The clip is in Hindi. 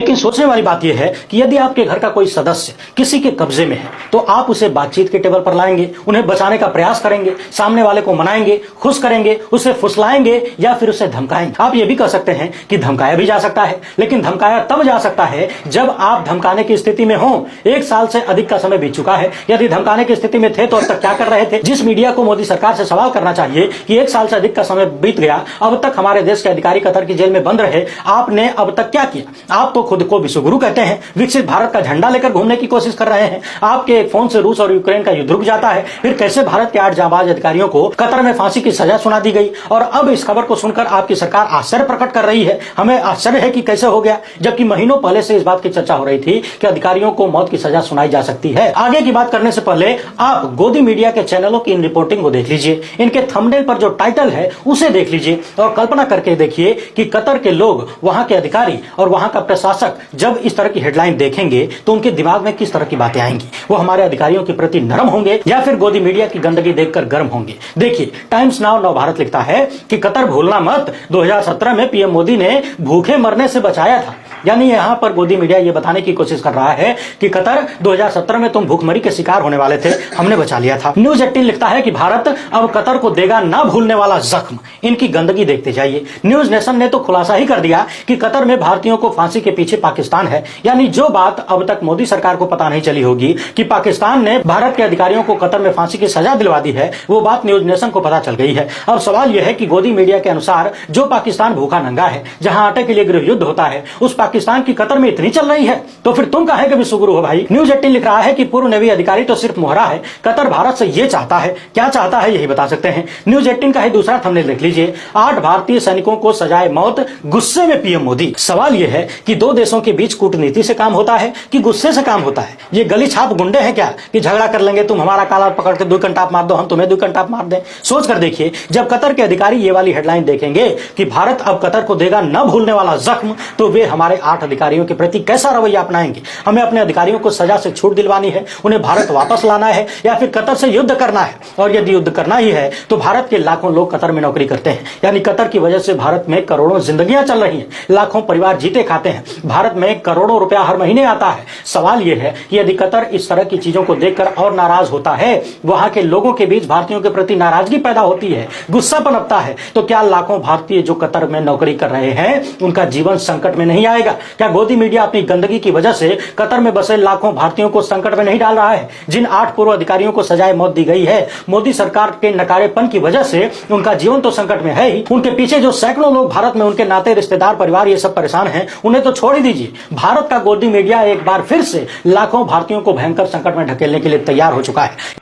लेकिन सोचने वाली बात यह है कि यदि आपके घर का कोई सदस्य किसी के कब्जे में है तो आप उसे बातचीत के टेबल पर लाएंगे, उन्हें बचाने का प्रयास करेंगे, सामने वाले को मनाएंगे, खुश करेंगे, उसे फुसलाएंगे या फिर उसे धमकाएंगे। आप ये भी कह सकते हैं कि धमकाया भी जा सकता है, लेकिन धमकाया तब जा सकता है जब आप धमकाने की स्थिति में हो। 1 साल से अधिक का समय बीत चुका है। यदि धमकाने की स्थिति में थे तो अब तक क्या कर रहे थे? जिस मीडिया को मोदी सरकार से सवाल करना चाहिए कि 1 साल से अधिक का समय बीत गया, अब तक हमारे देश के अधिकारी कतर की जेल में बंद रहे, आपने अब तक क्या किया? आप तो खुद को विश्वगुरु कहते हैं, विकसित भारत का झंडा लेकर घूमने की कोशिश कर रहे हैं। आपके एक फोन से रूस और यूक्रेन का युद्ध रुक जाता है, फिर कैसे भारत के 8 जांबाज अधिकारियों को कतर में फांसी की सजा सुना दी गई? और अब इस खबर को सुनकर आपकी सरकार आश्चर्य प्रकट कर रही है। हमें आश्चर्य है कि कैसे हो गया, जबकि महीनों पहले से इस बात की चर्चा हो रही थी कि अधिकारियों को मौत की सजा सुनाई जा सकती है। आगे की बात करने से पहले आप गोदी मीडिया के चैनलों की इन रिपोर्टिंग को देख लीजिए। इनके थंबनेल पर जो टाइटल है उसे देख लीजिए और कल्पना करके देखिए कि कतर के लोग, वहां के अधिकारी और वहां का प्रशासक जब इस तरह की हेडलाइन देखेंगे तो उनके दिमाग में किस तरह की बातें आएंगी। वो हमारे अधिकारियों के प्रति नरम होंगे या फिर गोदी मीडिया की गंदगी देखकर गर्म होंगे। देखिए, टाइम्स नाउ नव भारत लिखता है कि कतर भूलना मत, 2017 में पीएम मोदी ने भूखे मरने से बचाया था। यानी यहां पर गोदी मीडिया ये बताने की कोशिश कर रहा है कि कतर 2017 में तुम भूखमरी के शिकार होने वाले थे, हमने बचा लिया था। न्यूज 18 लिखता है कि भारत अब कतर को देगा ना भूलने वाला जख्म, इनकी गंदगी देखते जाइए। न्यूज नेशन ने तो खुलासा ही कर दिया कि कतर में भारतीयों को फांसी के पीछे पाकिस्तान है। यानी जो बात अब तक मोदी सरकार को पता नहीं चली होगी कि पाकिस्तान ने भारत के अधिकारियों को कतर में फांसी की सजा दिलवा दी है, वो बात न्यूज नेशन को पता चल गई है। अब सवाल यह है कि गोदी मीडिया के अनुसार जो पाकिस्तान भूखा नंगा है, जहां आटे के लिए गृह युद्ध होता है, उस पाकिस्तान की कतर में इतनी चल रही है, तो फिर तुम कहे कि विश्वगुरु हो भाई। न्यूज 18 लिख रहा है कि पूर्व नेवी अधिकारी तो सिर्फ मोहरा है, कतर भारत से ये चाहता है, क्या चाहता है यही बता सकते हैं। न्यूज 18 का ही दूसरा थंबनेल देख लीजिए, 8 भारतीय सैनिकों को सजाए मौत, गुस्से में पीएम मोदी। सवाल यह है कि दो देशों के बीच कूटनीति से काम होता है कि गुस्से से काम होता है? ये गली छाप गुंडे हैं क्या कि झगड़ा कर लेंगे, तुम हमारा काला पकड़ के 2 घंटाप मार दो, हम तुम्हें 2 घंटाप मार दें? सोच कर देखिए, जब कतर के अधिकारी ये वाली हेडलाइन देखेंगे कि भारत अब कतर को देगा न भूलने वाला जख्म, तो वे हमारे 8 अधिकारियों के प्रति कैसा रवैया अपनाएंगे? हमें अपने अधिकारियों को सजा से छूट दिलवानी है, उन्हें भारत वापस लाना है या फिर कतर से युद्ध करना है? और यदि युद्ध करना ही है तो भारत के लाखों लोग कतर में नौकरी करते हैं, यानी कतर की वजह से भारत में करोड़ों जिंदगियां चल रही हैं, लाखों परिवार जीते खाते हैं, भारत में करोड़ों रुपया हर महीने आता है। सवाल यह है कि यदि कतर इस तरह की चीजों को देखकर और नाराज होता है, वहां के लोगों के बीच भारतीयों के प्रति नाराजगी पैदा होती है, गुस्सा पनपता है, तो क्या लाखों भारतीय जो कतर में नौकरी कर रहे हैं उनका जीवन संकट में नहीं आएगा? क्या गोदी मीडिया अपनी गंदगी की वजह से कतर में बसे लाखों भारतीयों को संकट में नहीं डाल रहा है? जिन 8 पूर्व अधिकारियों को सजाए मौत दी गई है, मोदी सरकार के नकारेपन की वजह से उनका जीवन तो संकट में है ही, उनके पीछे जो सैकड़ों लोग भारत में, उनके नाते रिश्तेदार परिवार ये सब परेशान हैं, उन्हें तो छोड़ ही दीजिए। भारत का गोदी मीडिया एक बार फिर से लाखों भारतीयों को भयंकर संकट में ढकेलने के लिए तैयार हो चुका है।